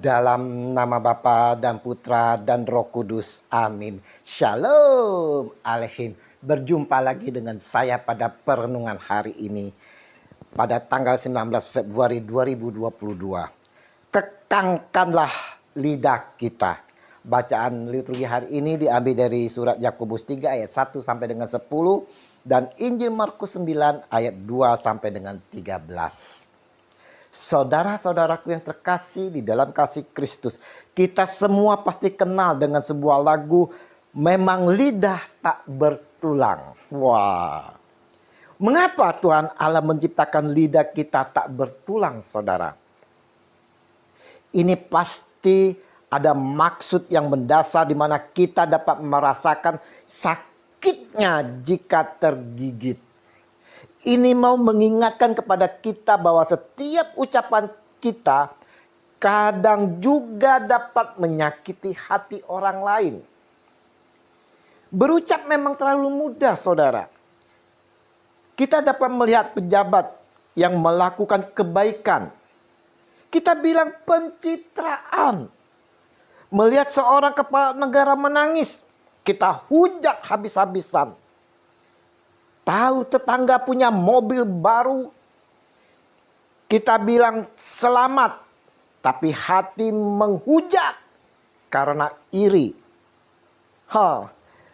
Dalam nama Bapa dan Putra dan Roh Kudus. Amin. Shalom Aleihim. Berjumpa lagi dengan saya pada perenungan hari ini. Pada tanggal 19 Februari 2022. Kekangkanlah lidah kita. Bacaan liturgi hari ini diambil dari surat Yakobus 3 ayat 1 sampai dengan 10. Dan Injil Markus 9 ayat 2 sampai dengan 13. Saudara-saudaraku yang terkasih di dalam kasih Kristus, kita semua pasti kenal dengan sebuah lagu Memang Lidah Tak Bertulang. Wah, mengapa Tuhan Allah menciptakan lidah kita tak bertulang, saudara? Ini pasti ada maksud yang mendasar di mana kita dapat merasakan sakitnya jika tergigit. Ini mau mengingatkan kepada kita bahwa setiap ucapan kita kadang juga dapat menyakiti hati orang lain. Berucap memang terlalu mudah, saudara. Kita dapat melihat pejabat yang melakukan kebaikan. Kita bilang pencitraan. Melihat seorang kepala negara menangis, kita hujat habis-habisan. Tahu tetangga punya mobil baru, kita bilang selamat, tapi hati menghujat karena iri.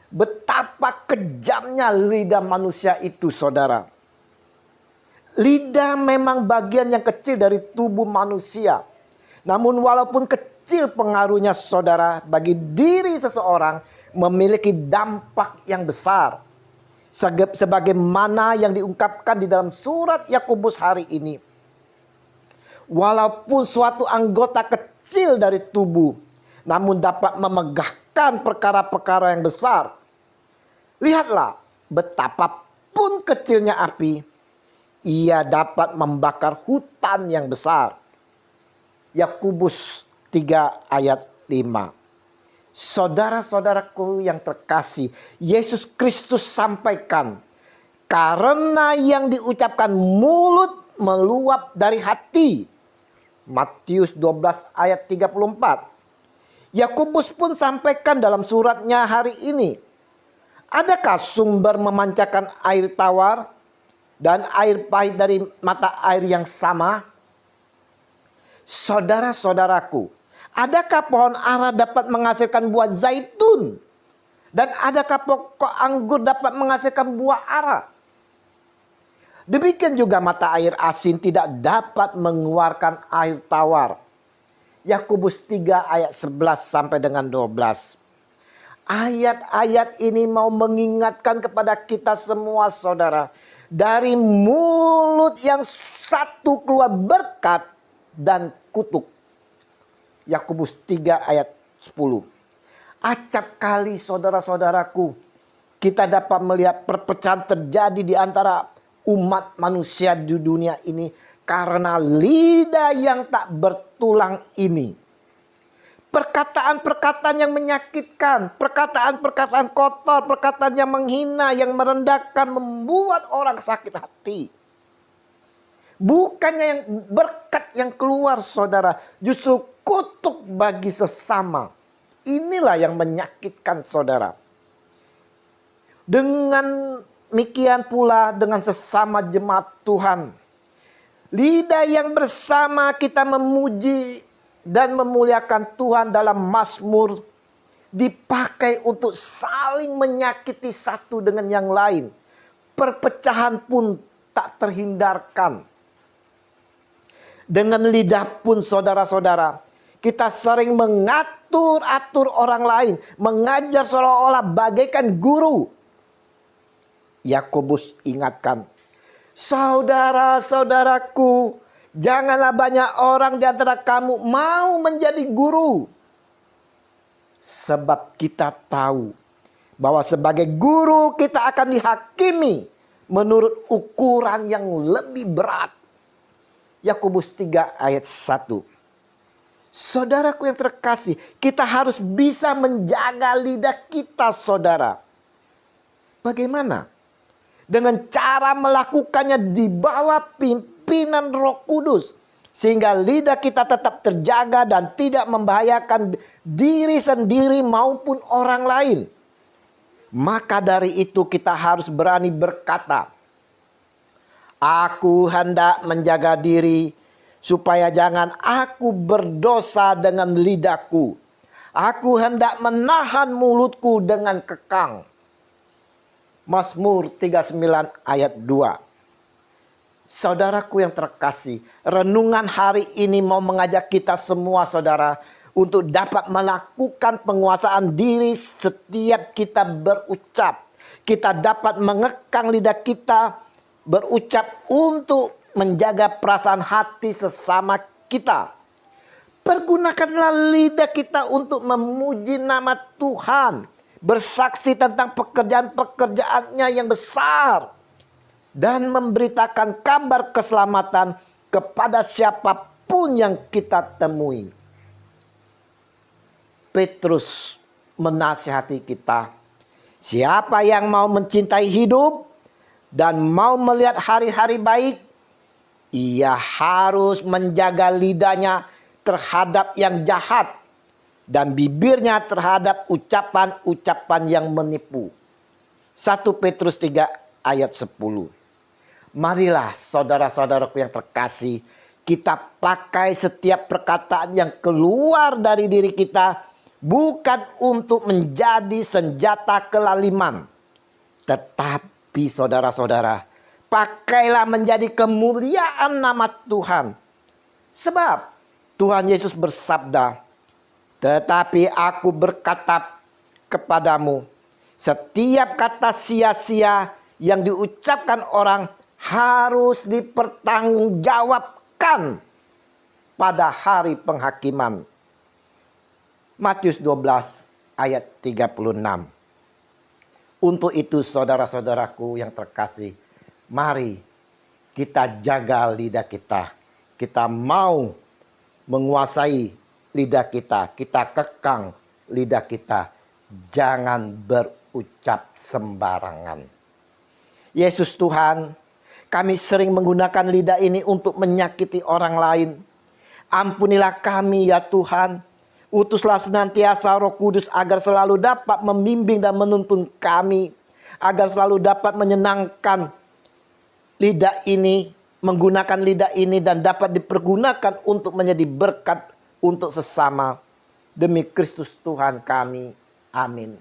Betapa kejamnya lidah manusia itu, saudara. Lidah memang bagian yang kecil dari tubuh manusia. Namun walaupun kecil pengaruhnya, saudara, bagi diri seseorang memiliki dampak yang besar. Sebagaimana yang diungkapkan di dalam surat Yakobus hari ini. Walaupun suatu anggota kecil dari tubuh, namun dapat memegahkan perkara-perkara yang besar. Lihatlah betapapun kecilnya api, ia dapat membakar hutan yang besar. Yakobus 3 ayat 5. Saudara-saudaraku yang terkasih, Yesus Kristus sampaikan, karena yang diucapkan mulut meluap dari hati. Matius 12 ayat 34. Yakobus pun sampaikan dalam suratnya hari ini, adakah sumber memancarkan air tawar dan air pahit dari mata air yang sama? Saudara-saudaraku, adakah pohon ara dapat menghasilkan buah zaitun? Dan adakah pokok anggur dapat menghasilkan buah ara? Demikian juga mata air asin tidak dapat mengeluarkan air tawar. Yakobus 3 ayat 11 sampai dengan 12. Ayat-ayat ini mau mengingatkan kepada kita semua, saudara. Dari mulut yang satu keluar berkat dan kutuk. Yakobus 3 ayat 10. Acap kali, saudara-saudaraku, kita dapat melihat perpecahan terjadi di antara umat manusia di dunia ini karena lidah yang tak bertulang ini. Perkataan-perkataan yang menyakitkan, perkataan-perkataan kotor, perkataan yang menghina, yang merendahkan, membuat orang sakit hati. Bukannya yang berkat yang keluar, saudara, justru kutuk bagi sesama. Inilah yang menyakitkan, saudara. Dengan demikian pula dengan sesama jemaat Tuhan. Lidah yang bersama kita memuji dan memuliakan Tuhan dalam Mazmur dipakai untuk saling menyakiti satu dengan yang lain. Perpecahan pun tak terhindarkan. Dengan lidah pun, saudara-saudara, kita sering mengatur-atur orang lain, mengajar seolah-olah bagaikan guru. Yakobus ingatkan, saudara-saudaraku, janganlah banyak orang di antara kamu mau menjadi guru. Sebab kita tahu bahwa sebagai guru kita akan dihakimi menurut ukuran yang lebih berat. Yakobus 3 ayat 1. Saudaraku yang terkasih, kita harus bisa menjaga lidah kita, saudara. Bagaimana? Dengan cara melakukannya di bawah pimpinan Roh Kudus. Sehingga lidah kita tetap terjaga dan tidak membahayakan diri sendiri maupun orang lain. Maka dari itu kita harus berani berkata, aku hendak menjaga diri supaya jangan aku berdosa dengan lidahku. Aku hendak menahan mulutku dengan kekang. Mazmur 39 ayat 2. Saudaraku yang terkasih, renungan hari ini mau mengajak kita semua saudara untuk dapat melakukan penguasaan diri setiap kita berucap. Kita dapat mengekang lidah kita berucap untuk menjaga perasaan hati sesama kita. Pergunakanlah lidah kita untuk memuji nama Tuhan, bersaksi tentang pekerjaan-pekerjaannya yang besar, dan memberitakan kabar keselamatan kepada siapapun yang kita temui. Petrus menasihati kita, siapa yang mau mencintai hidup dan mau melihat hari-hari baik, ia harus menjaga lidahnya terhadap yang jahat dan bibirnya terhadap ucapan-ucapan yang menipu. 1 Petrus 3 ayat 10. Marilah saudara-saudaraku yang terkasih, kita pakai setiap perkataan yang keluar dari diri kita bukan untuk menjadi senjata kelaliman. Tetapi saudara-saudara, pakailah menjadi kemuliaan nama Tuhan. Sebab Tuhan Yesus bersabda, tetapi aku berkata kepadamu, setiap kata sia-sia yang diucapkan orang harus dipertanggungjawabkan pada hari penghakiman. Matius 12 ayat 36. Untuk itu saudara-saudaraku yang terkasih, mari kita jaga lidah kita. Kita mau menguasai lidah kita. Kita kekang lidah kita. Jangan berucap sembarangan. Yesus Tuhan, kami sering menggunakan lidah ini untuk menyakiti orang lain. Ampunilah kami ya Tuhan. Utuslah senantiasa Roh Kudus agar selalu dapat membimbing dan menuntun kami. Agar selalu dapat menyenangkan lidah ini, menggunakan lidah ini dan dapat dipergunakan untuk menjadi berkat untuk sesama. Demi Kristus Tuhan kami. Amin.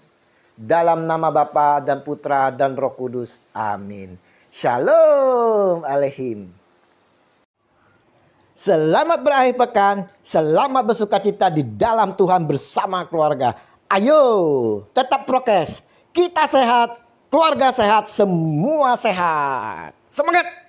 Dalam nama Bapa dan Putra dan Roh Kudus. Amin. Shalom Aleihim. Selamat berakhir pekan. Selamat bersuka cita di dalam Tuhan bersama keluarga. Ayo tetap prokes. Kita sehat, keluarga sehat, semua sehat. Semangat.